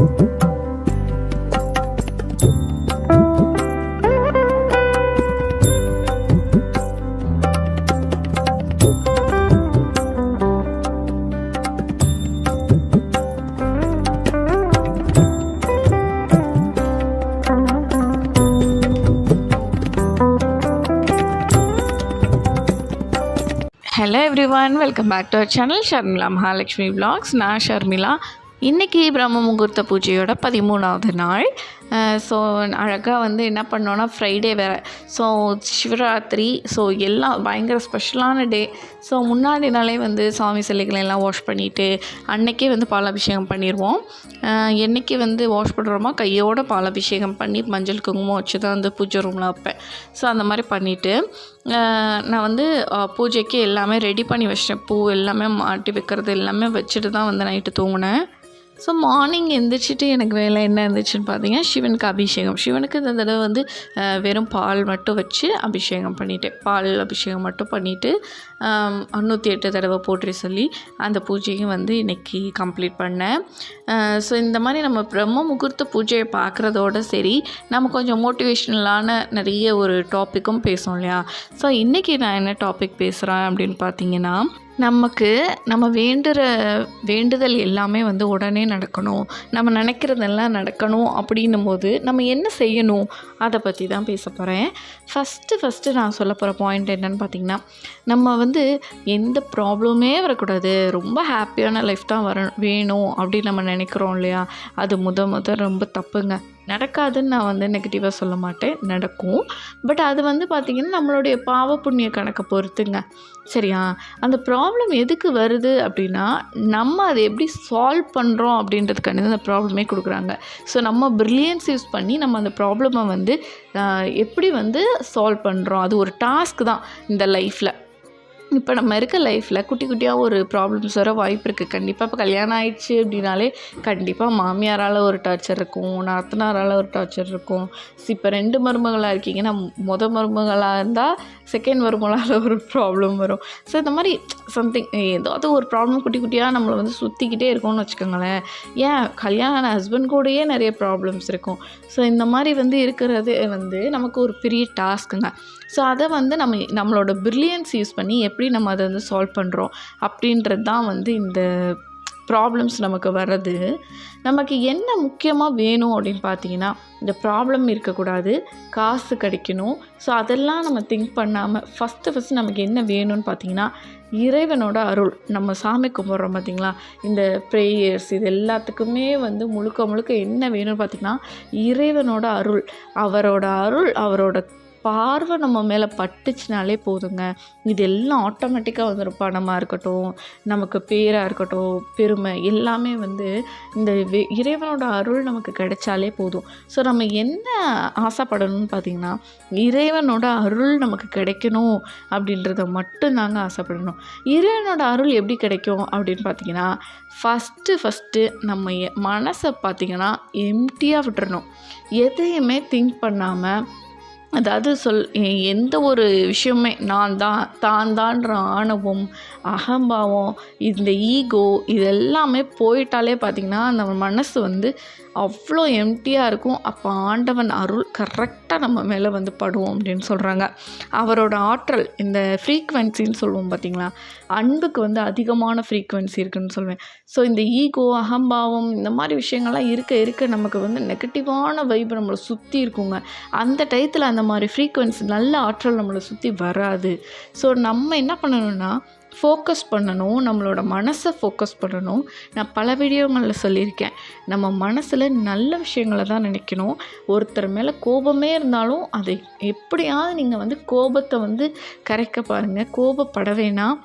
Hello everyone, welcome back to our channel Sharmila Mahalakshmi vlogs. நான் ஷர்மிளா. இன்றைக்கி பிரம்ம முகூர்த்த பூஜையோட 13வது நாள். ஸோ அழகாக என்ன பண்ணோன்னா ஃப்ரைடே வேறு, ஸோ சிவராத்திரி, ஸோ எல்லாம் பயங்கர ஸ்பெஷலான டே. ஸோ முன்னாடி நாளே சாமி சிலைகளை எல்லாம் வாஷ் பண்ணிவிட்டு அன்றைக்கே பாலாபிஷேகம் பண்ணிடுவோம். என்றைக்கு வாஷ் பண்ணுறோமோ கையோட பாலாபிஷேகம் பண்ணி மஞ்சள் குங்குமம் வச்சு தான் பூஜை ரூமில் வைப்பேன். ஸோ அந்த மாதிரி பண்ணிவிட்டு நான் பூஜைக்கு எல்லாமே ரெடி பண்ணி வச்சிட்டேன். பூ எல்லாமே மாட்டி வைக்கிறது எல்லாமே வச்சுட்டு தான் நைட்டு தூங்கினேன். ஸோ மார்னிங் எழுந்திரிச்சிட்டு எனக்கு வேலை என்ன இருந்துச்சுன்னு பார்த்தீங்கன்னா, சிவனுக்கு அபிஷேகம். சிவனுக்கு இந்த தடவை வெறும் பால் மட்டும் வச்சு அபிஷேகம் பண்ணிவிட்டேன். பால் அபிஷேகம் மட்டும் பண்ணிவிட்டு 108 தடவை போற்றி சொல்லி அந்த பூஜையும் இன்றைக்கி கம்ப்ளீட் பண்ணேன். ஸோ இந்த மாதிரி நம்ம பிரம்ம முகூர்த்த பூஜையை பார்க்குறதோட சரி, நம்ம கொஞ்சம் மோட்டிவேஷ்னலான நிறைய ஒரு டாப்பிக்கும் பேசுவோம் இல்லையா. ஸோ இன்றைக்கி நான் என்ன டாபிக் பேசுகிறேன் அப்படின்னு பார்த்தீங்கன்னா, நம்ம வேண்டுதல் எல்லாமே உடனே நடக்கணும், நம்ம நினைக்கிறதெல்லாம் நடக்கணும் அப்படின்னும் போது நம்ம என்ன செய்யணும் அதை பற்றி தான் பேச போகிறேன். ஃபஸ்ட்டு நான் சொல்ல போகிற பாயிண்ட் என்னென்னு பார்த்திங்கன்னா, நம்ம எந்த ப்ராப்ளமே வரக்கூடாது, ரொம்ப ஹாப்பியான லைஃப் தான் வேணும் அப்படின்னு நம்ம நினைக்கிறோம் இல்லையா. அது ரொம்ப தப்புங்க. நடக்காதுன்னு நான் நெகட்டிவாக சொல்ல மாட்டேன், நடக்கும். பட் அது பார்த்திங்கன்னா நம்மளுடைய பாவ புண்ணிய கணக்கை பொறுத்துங்க, சரியா. அந்த ப்ராப்ளம் எதுக்கு வருது அப்படின்னா, நம்ம அதை எப்படி சால்வ் பண்ணுறோம் அப்படின்றதுக்காண்டி அந்த ப்ராப்ளமே கொடுக்குறாங்க. ஸோ நம்ம ப்ரில்லியன்ஸ் யூஸ் பண்ணி நம்ம அந்த ப்ராப்ளமை எப்படி சால்வ் பண்ணுறோம், அது ஒரு டாஸ்க் தான் இந்த லைஃப்பில். இப்போ நம்ம இருக்க லைஃப்பில் குட்டி குட்டியாக ஒரு ப்ராப்ளம்ஸ் வர வாய்ப்பு இருக்குது. கண்டிப்பாக இப்போ கல்யாணம் ஆகிடுச்சு அப்படின்னாலே கண்டிப்பாக மாமியாரால் ஒரு டார்ச்சர் இருக்கும், நாத்தனாரால் ஒரு டார்ச்சர் இருக்கும். இப்போ 2 மருமகளாக இருக்கீங்கன்னா, மருமகளாக இருந்தால் செகண்ட் மருமகளால் ஒரு ப்ராப்ளம் வரும். ஸோ இந்த மாதிரி சம்திங் ஏதாவது ஒரு ப்ராப்ளம் குட்டி குட்டியாக நம்மளை சுற்றிக்கிட்டே இருக்கோம்னு வச்சுக்கோங்களேன். ஏன் கல்யாண ஹஸ்பண்ட் கூடயே நிறைய ப்ராப்ளம்ஸ் இருக்கும். ஸோ இந்த மாதிரி இருக்கிறது நமக்கு ஒரு பெரிய டாஸ்க்குங்க. ஸோ அதை நம்மளோட ப்ரில்லியன்ஸ் யூஸ் பண்ணி எப்படி நம்ம அதை சால்வ் பண்ணுறோம் அப்படின்றது தான் இந்த ப்ராப்ளம்ஸ் நமக்கு வர்றது. நமக்கு என்ன முக்கியமாக வேணும் அப்படின்னு பார்த்தீங்கன்னா, இந்த ப்ராப்ளம் இருக்கக்கூடாது, காசு கிடைக்கணும். ஸோ அதெல்லாம் நம்ம திங்க் பண்ணாமல் ஃபஸ்ட்டு நமக்கு என்ன வேணும்னு பார்த்தீங்கன்னா, இறைவனோட அருள். நம்ம சாமி கும்பிட்றோம் பார்த்திங்களா, இந்த ப்ரேயர்ஸ் இது எல்லாத்துக்குமே முழுக்க என்ன வேணும்னு பார்த்திங்கன்னா, இறைவனோட அருள். அவரோட பார்வை நம்ம மேலே பட்டுச்சுனாலே போதுங்க. இது எல்லாம் ஆட்டோமேட்டிக்காக வந்துடும். பணமாக இருக்கட்டும், நமக்கு பேராக இருக்கட்டும், பெருமை எல்லாமே இந்த இறைவனோட அருள் நமக்கு கிடைச்சாலே போதும். ஸோ நம்ம என்ன ஆசைப்படணும்னு பார்த்திங்கன்னா, இறைவனோட அருள் நமக்கு கிடைக்கணும் அப்படின்றத மட்டும்தாங்க ஆசைப்படணும். இறைவனோட அருள் எப்படி கிடைக்கும் அப்படின்னு பார்த்திங்கன்னா, ஃபஸ்ட்டு நம்ம மனசை பார்த்திங்கன்னா எம்டியாக விட்டுறணும். எதையுமே திங்க் பண்ணாமல், அதாவது எந்த ஒரு விஷயமே தான் தான்ற ஆணவம், அகம்பாவம், இந்த ஈகோ இதெல்லாமே போயிட்டாலே பார்த்திங்கன்னா நம்ம மனசு அவ்வளோ எம்டியாக இருக்கும். அப்போ ஆண்டவன் அருள் கரெக்டாக நம்ம மேலே படுவோம் அப்படின்னு சொல்கிறாங்க. அவரோட ஆற்றல், இந்த ஃப்ரீக்வன்சின்னு சொல்லுவோம் பார்த்திங்களா, அன்புக்கு அதிகமான ஃப்ரீக்வன்சி இருக்குதுன்னு சொல்லுவேன். ஸோ இந்த ஈகோ, அகம்பாவம் இந்த மாதிரி விஷயங்கள்லாம் இருக்க நமக்கு நெகட்டிவான வைப் நம்மளை சுற்றி இருக்குங்க. அந்த டயத்தில் அந்த மாதிரி ஃப்ரீக்வன்சி நல்ல ஆற்றல் நம்மளை சுற்றி வராது. ஸோ நம்ம என்ன பண்ணணும்னா, ஃபோக்கஸ் பண்ணணும், நம்மளோட மனசை ஃபோக்கஸ் பண்ணணும். நான் பல வீடியோங்களில் சொல்லியிருக்கேன், நம்ம மனசில் நல்ல விஷயங்களை தான் நினைக்கணும். ஒருத்தர் மேலே கோபமே இருந்தாலும் அதை எப்படியாவது நீங்கள் கோபத்தை கரைக்க பாருங்கள். கோபப்பட வேணாம்.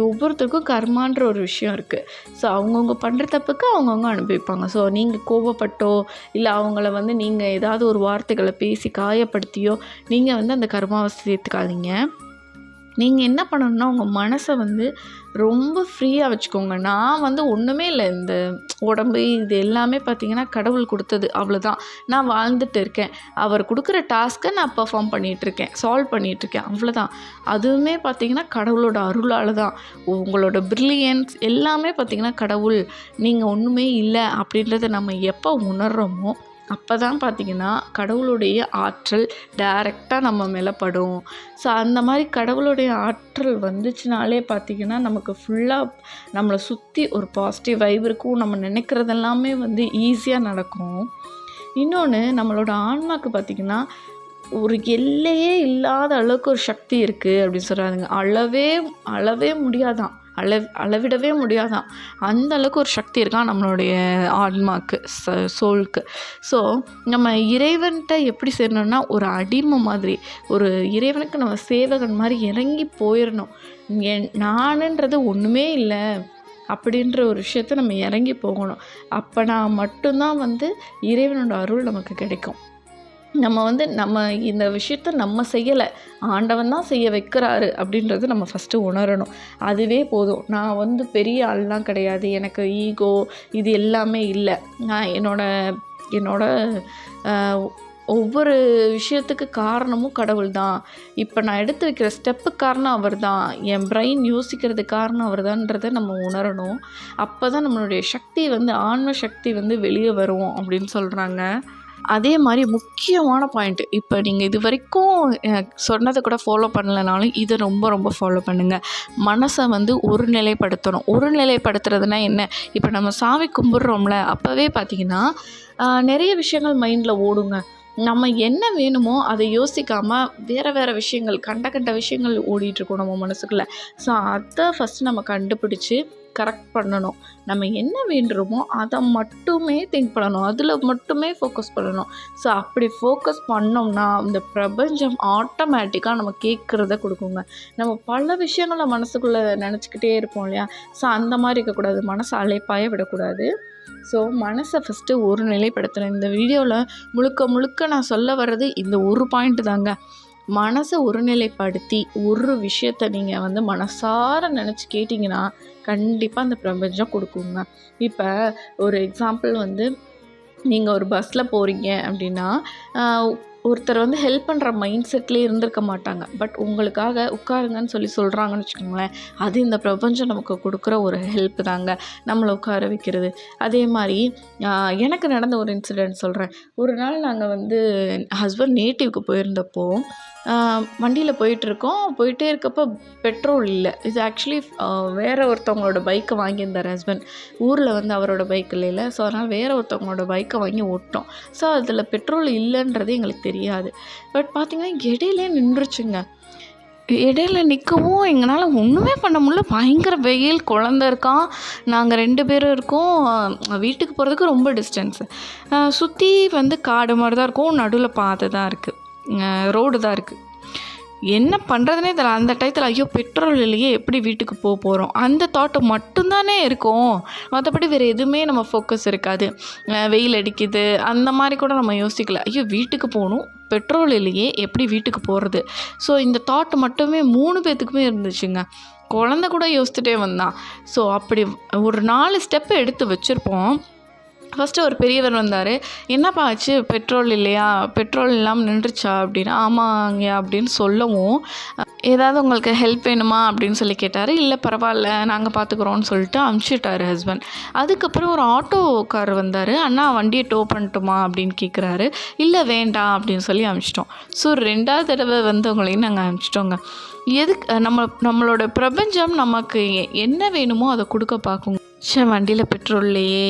ஒவ்வொருத்தருக்கும் கர்மான்ற ஒரு விஷயம் இருக்குது. ஸோ அவங்கவுங்க பண்ணுற தப்புக்கு அவங்கவுங்க அனுபவிப்பாங்க. ஸோ நீங்கள் கோபப்பட்டோ இல்லை அவங்கள நீங்கள் ஏதாவது ஒரு வார்த்தைகளை பேசி காயப்படுத்தியோ நீங்கள் அந்த கர்மாவை சேர்த்துக்காதீங்க. நீங்கள் என்ன பண்ணணும்னா உங்கள் மனசை வந்து ரொம்ப ஃப்ரீயாக வச்சுக்கோங்க. நான் வந்து ஒன்றுமே இல்லை, இந்த உடம்பு இது எல்லாமே பார்த்திங்கன்னா கடவுள் கொடுத்தது, அவ்வளோதான். நான் வாழ்ந்துட்டு இருக்கேன், அவர் கொடுக்குற டாஸ்க்கை நான் பெர்ஃபார்ம் பண்ணிகிட்ருக்கேன், சால்வ் பண்ணிகிட்ருக்கேன், அவ்வளோதான். அதுவுமே பார்த்திங்கன்னா கடவுளோட அருளால் தான். உங்களோட ப்ரில்லியன்ஸ் எல்லாமே பார்த்திங்கன்னா கடவுள், நீங்கள் ஒன்றுமே இல்லை அப்படின்றத நம்ம எப்போ உணர்கிறோமோ அப்போ தான் பார்த்திங்கன்னா கடவுளுடைய ஆற்றல் டைரெக்டாக நம்ம மேலே படும். ஸோ அந்த மாதிரி கடவுளுடைய ஆற்றல் வந்துச்சுனாலே பார்த்திங்கன்னா நமக்கு ஃபுல்லாக நம்மளை சுற்றி ஒரு பாசிட்டிவ் வைப் இருக்கும். நம்ம நினைக்கிறதெல்லாமே வந்து ஈஸியாக நடக்கும். இன்னொன்று, நம்மளோட ஆன்மாவுக்கு பார்த்திங்கன்னா ஒரு எல்லையே இல்லாத அளவுக்கு ஒரு சக்தி இருக்குது அப்படின்னு சொல்கிறாங்க. அளவே முடியாதான், அளவிடவே முடியாதான், அந்த அளவுக்கு ஒரு சக்தி இருக்கான் நம்மளுடைய ஆன்மாக்கு, சோலுக்கு. ஸோ நம்ம இறைவன்கிட்ட எப்படி சேரணும்னா ஒரு அடிமை மாதிரி, ஒரு இறைவனுக்கு நம்ம சேவகன் மாதிரி இறங்கி போயிடணும். நானுன்றது ஒன்றுமே இல்லை அப்படின்ற ஒரு விஷயத்த நம்ம இறங்கி போகணும். அப்போனா மட்டும்தான் வந்து இறைவனோட அருள் நமக்கு கிடைக்கும். நம்ம இந்த விஷயத்த நம்ம செய்யலை, ஆண்டவன் தான் செய்ய வைக்கிறாரு அப்படின்றது நம்ம ஃபஸ்ட்டு உணரணும். அதுவே போதும். நான் வந்து பெரிய ஆள்லாம் கிடையாது, எனக்கு ஈகோ இது எல்லாமே இல்லை. நான் என்னோட ஒவ்வொரு விஷயத்துக்கு காரணமும் கடவுள் தான். இப்போ நான் எடுத்து வைக்கிற ஸ்டெப்புக்கு காரணம் அவர் தான், என் பிரெயின் யோசிக்கிறதுக்கு காரணம் அவர் தான்றதை நம்ம உணரணும். அப்போ தான் நம்மளுடைய சக்தி வந்து ஆன்ம சக்தி வந்து வெளியே வரும் அப்படின்னு சொல்கிறாங்க. அதே மாதிரி முக்கியமான பாயிண்ட்டு, இப்போ நீங்கள் இது வரைக்கும் சொன்னதை கூட ஃபாலோ பண்ணலைனாலும் இதை ரொம்ப ரொம்ப ஃபாலோ பண்ணுங்கள். மனசை வந்து ஒருநிலைப்படுத்துறதுனா என்ன? இப்போ நம்ம சாமி கும்பிட்றோம்ல, அப்போவே பார்த்திங்கன்னா நிறைய விஷயங்கள் மைண்டில் ஓடுங்க. நம்ம என்ன வேணுமோ அதை யோசிக்காமல் வேறு விஷயங்கள், கண்ட விஷயங்கள் ஓடிட்டுருக்கோம் நம்ம மனசுக்குள்ளே. ஸோ அதை ஃபஸ்ட்டு நம்ம கண்டுபிடிச்சி கரெக்ட் பண்ணணும். நம்ம என்ன வேண்டுமோ அதை மட்டுமே திங்க் பண்ணணும், அதில் மட்டுமே ஃபோக்கஸ் பண்ணணும். ஸோ அப்படி ஃபோக்கஸ் பண்ணோம்னா இந்த பிரபஞ்சம் ஆட்டோமேட்டிக்காக நம்ம கேட்குறத கொடுக்குங்க. நம்ம பல விஷயங்களை மனசுக்குள்ளே நினச்சிக்கிட்டே இருப்போம் இல்லையா? ஸோ அந்த மாதிரி இருக்கக்கூடாது, மனசை அலைப்பாய விடக்கூடாது. ஸோ மனசை ஃபஸ்ட்டு ஒரு நிலைப்படுத்தணும். இந்த வீடியோவில் முழுக்க நான் சொல்ல வர்றது இந்த ஒரு பாயிண்ட்டு தாங்க. மனசை ஒருநிலைப்படுத்தி ஒரு விஷயத்தை நீங்கள் வந்து மனசார நினச்சி கேட்டிங்கன்னா கண்டிப்பாக அந்த பிரபஞ்சம் கொடுக்குங்க. இப்போ ஒரு எக்ஸாம்பிள் வந்து, நீங்கள் ஒரு பஸ்ஸில் போகிறீங்க அப்படின்னா ஒருத்தர் வந்து ஹெல்ப் பண்ணுற மைண்ட் செட்லேயே இருந்திருக்க மாட்டாங்க. பட் உங்களுக்காக உட்காருங்கன்னு சொல்கிறாங்கன்னு வச்சுக்கோங்களேன், அது இந்த பிரபஞ்சம் நமக்கு கொடுக்குற ஒரு ஹெல்ப் தாங்க, நம்மளை உட்கார வைக்கிறது. அதே மாதிரி எனக்கு நடந்த ஒரு இன்சிடெண்ட் சொல்கிறேன். ஒரு நாள் நாங்கள் வந்து ஹஸ்பண்ட் நேட்டிவ்க்கு போயிருந்தப்போ வண்டியில் போயிட்டே இருக்கப்போ பெட்ரோல் இல்லை. இது ஆக்சுவலி வேறு ஒருத்தவங்களோட பைக்கை வாங்கியிருந்தார் ஹஸ்பண்ட். ஊரில் வந்து அவரோட பைக் இல்லைல்ல, ஸோ அதனால் வேறு ஒருத்தவங்களோட பைக்கை வாங்கி ஓட்டோம். ஸோ அதில் பெட்ரோல் இல்லைன்றது எங்களுக்கு தெரியாது. பட் பார்த்திங்கன்னா இடையிலே நின்றுச்சுங்க. இடையில நிற்கவும் எங்களால் ஒன்றுமே பண்ண முடியல. பயங்கர வெயில், குழந்த இருக்கான், நாங்கள் 2 பேரும் இருக்கோம். வீட்டுக்கு போகிறதுக்கு ரொம்ப டிஸ்டன்ஸு. சுற்றி வந்து காடு மாதிரி தான் இருக்கும், நடுவில் பாதை தான் இருக்குது, ரோடு தான் இருக்குது. என்ன பண்ணுறதுனே தெரியல. அந்த டயத்தில் ஐயோ பெட்ரோல் இல்லையே, எப்படி வீட்டுக்கு போகிறோம், அந்த தாட்டு மட்டும்தானே இருக்கும். மற்றபடி வேறு எதுவுமே நம்ம ஃபோக்கஸ் இருக்காது. வெயில் அடிக்குது அந்த மாதிரி கூட நம்ம யோசிக்கல. ஐயோ வீட்டுக்கு போகணும், பெட்ரோல் இல்லையே, எப்படி வீட்டுக்கு போகிறது. ஸோ இந்த தாட் மட்டுமே 3 பேர்த்துக்குமே இருந்துச்சுங்க. குழந்த கூட யோசிச்சுட்டே வந்தான். ஸோ அப்படி ஒரு 4 ஸ்டெப்பு எடுத்து வச்சுருப்போம். ஃபஸ்ட்டு ஒரு பெரியவர் வந்தார். என்னப்பா ஆச்சு, பெட்ரோல் இல்லையா, பெட்ரோல் இல்லாமல் நின்றுச்சா அப்படின்னு. ஆமாங்க அப்படின்னு சொல்லவும், ஏதாவது உங்களுக்கு ஹெல்ப் வேணுமா அப்படின்னு சொல்லி கேட்டார். இல்லை பரவாயில்ல நாங்கள் பார்த்துக்குறோன்னு சொல்லிட்டு அனுப்பிச்சிட்டாரு ஹஸ்பண்ட். அதுக்கப்புறம் ஒரு ஆட்டோக்காரர் வந்தார். அண்ணா வண்டியை டோ பண்ணட்டுமா அப்படின்னு கேட்குறாரு. இல்லை வேண்டாம் அப்படின்னு சொல்லி அனுப்பிச்சிட்டோம். ஸோ 2வது தடவை வந்தவங்களையும் நாங்கள் அனுப்பிச்சிட்டோங்க. எதுக்கு நம்மளோட பிரபஞ்சம் நமக்கு என்ன வேணுமோ அதை கொடுக்க பார்க்குங்க. வண்டியில் பெட்ரோல் இல்லையே,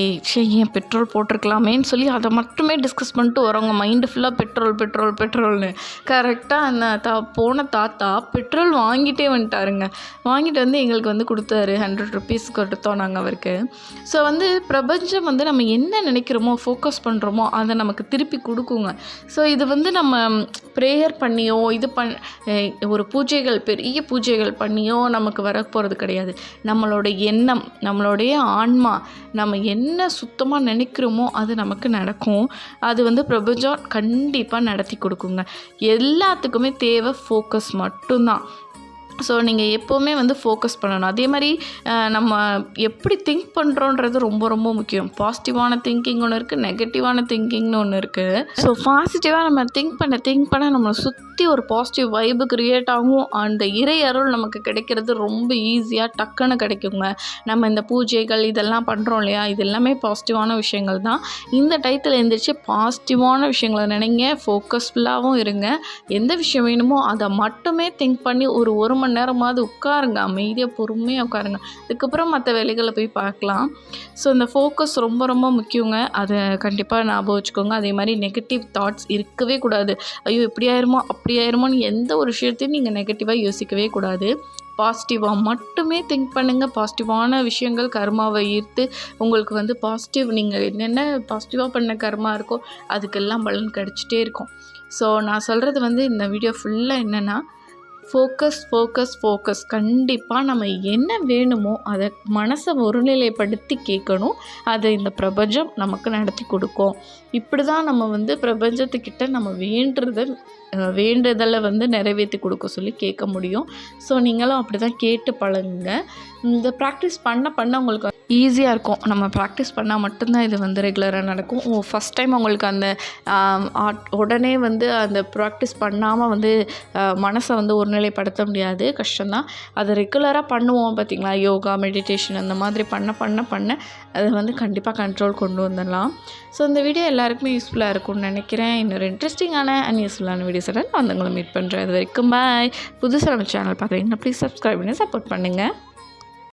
ஏன் பெட்ரோல் போட்டிருக்கலாமேன்னு சொல்லி அதை மட்டுமே டிஸ்கஸ் பண்ணிட்டு வரவங்க மைண்டு ஃபுல்லாக பெட்ரோல்னு. கரெக்டாக அந்த போன தாத்தா பெட்ரோல் வாங்கிட்டே வந்துட்டாருங்க. வாங்கிட்டு வந்து எங்களுக்கு வந்து கொடுத்தாரு. 100 rupees கொடுத்தோம் நாங்கள் அவருக்கு. ஸோ வந்து பிரபஞ்சம் வந்து நம்ம என்ன நினைக்கிறோமோ ஃபோக்கஸ் பண்ணுறோமோ அதை நமக்கு திருப்பி கொடுக்குங்க. ஸோ இது வந்து நம்ம ப்ரேயர் பண்ணியோ ஒரு பெரிய பூஜைகள் பண்ணியோ நமக்கு வரப்போகிறது கிடையாது. நம்மளோட எண்ணம், நம்மளுடைய ஆன்மா, நம்ம என்ன சுத்தமாக நினைக்கிறோமோ அது நமக்கு நடக்கும். அது வந்து பிரபஞ்சம் கண்டிப்பாக நடத்தி கொடுக்குங்க. எல்லாத்துக்குமே தேவை ஃபோக்கஸ் மட்டும்தான். ஸோ நீங்கள் எப்போவுமே வந்து ஃபோக்கஸ் பண்ணணும். அதே மாதிரி நம்ம எப்படி திங்க் பண்ணுறோன்றது ரொம்ப ரொம்ப முக்கியம். பாசிட்டிவான திங்கிங் ஒன்று இருக்குது, நெகட்டிவான திங்கிங்னு ஒன்று இருக்குது. ஸோ பாசிட்டிவாக நம்ம திங்க் பண்ண நம்மளை சுற்றி ஒரு பாசிட்டிவ் வைப்பு க்ரியேட் ஆகும். அந்த இறை அருள் நமக்கு கிடைக்கிறது ரொம்ப ஈஸியாக டக்குன்னு கிடைக்குங்க. நம்ம இந்த பூஜைகள் இதெல்லாம் பண்ணுறோம் இல்லையா, இது எல்லாமே பாசிட்டிவான விஷயங்கள் தான். இந்த டயத்தில் எழுந்திரிச்சு பாசிட்டிவான விஷயங்களை நினைங்க, ஃபோக்கஸ்ஃபுல்லாகவும் இருங்க. எந்த விஷயம் வேணுமோ அதை மட்டுமே திங்க் பண்ணி ஒரு மணி நேரமாவது உட்காருங்க, அமைதியாக பொறுமையாக உட்காருங்க. அதுக்கப்புறம் மற்ற வேலைகளை போய் பார்க்கலாம். ஸோ இந்த ஃபோக்கஸ் ரொம்ப ரொம்ப முக்கியங்க. அதை கண்டிப்பாக ஞாபகம் வச்சுக்கோங்க. அதே மாதிரி நெகட்டிவ் தாட்ஸ் இருக்கவே கூடாது. ஐயோ இப்படி ஆயிருமோ அப்படி ஆயிருமோன்னு எந்த ஒரு விஷயத்தையும் நீங்கள் நெகட்டிவாக யோசிக்கவே கூடாது. பாசிட்டிவாக மட்டுமே திங்க் பண்ணுங்கள். பாசிட்டிவான விஷயங்கள் கர்மாவை ஈர்த்து உங்களுக்கு வந்து பாசிட்டிவ், நீங்கள் என்னென்ன பாசிட்டிவாக பண்ண கர்மா இருக்கோ அதுக்கெல்லாம் பலன் கிடச்சிட்டே இருக்கும். ஸோ நான் சொல்கிறது வந்து இந்த வீடியோ ஃபுல்லாக என்னென்னா, ஃபோக்கஸ். கண்டிப்பாக நம்ம என்ன வேணுமோ அதை மனசை ஒருநிலைப்படுத்தி கேட்கணும். அதை இந்த பிரபஞ்சம் நமக்கு நடத்தி கொடுக்கும். இப்படி தான் நம்ம வந்து பிரபஞ்சத்துக்கிட்ட நம்ம வேண்டுதலை வந்து நிறைவேற்றி கொடுக்க சொல்லி கேட்க முடியும். ஸோ நீங்களும் அப்படி தான் கேட்டு பழகுங்க. இந்த ப்ராக்டிஸ் பண்ண உங்களுக்கு ஈஸியாக இருக்கும். நம்ம ப்ராக்டிஸ் பண்ணால் மட்டும்தான் இது வந்து ரெகுலராக நடக்கும். ஃபஸ்ட் டைம் உங்களுக்கு அந்த உடனே வந்து அந்த ப்ராக்டிஸ் பண்ணாமல் வந்து மனசை வந்து ஒருநிலைப்படுத்த முடியாது, கஷ்டம்தான். அதை ரெகுலராக பண்ணுவோம் பார்த்திங்களா, யோகா மெடிடேஷன் அந்த மாதிரி பண்ண அதை வந்து கண்டிப்பாக கண்ட்ரோல் கொண்டு வந்துடலாம். ஸோ இந்த வீடியோ எல்லாருக்குமே யூஸ்ஃபுல்லாக இருக்கும்னு நினைக்கிறேன். இன்னொரு இன்ட்ரெஸ்டிங்கான அண்ட் யூஸ்ஃபுல்லான வீடியோஸோட நான் உங்களை மீட் பண்ணுறேன். அது வரைக்கும் பாய். புதுசாக நம்ம சேனல் பார்க்குறீங்கன்னா ப்ளீஸ் சப்ஸ்கிரைப் பண்ணி சப்போர்ட் பண்ணுங்கள்.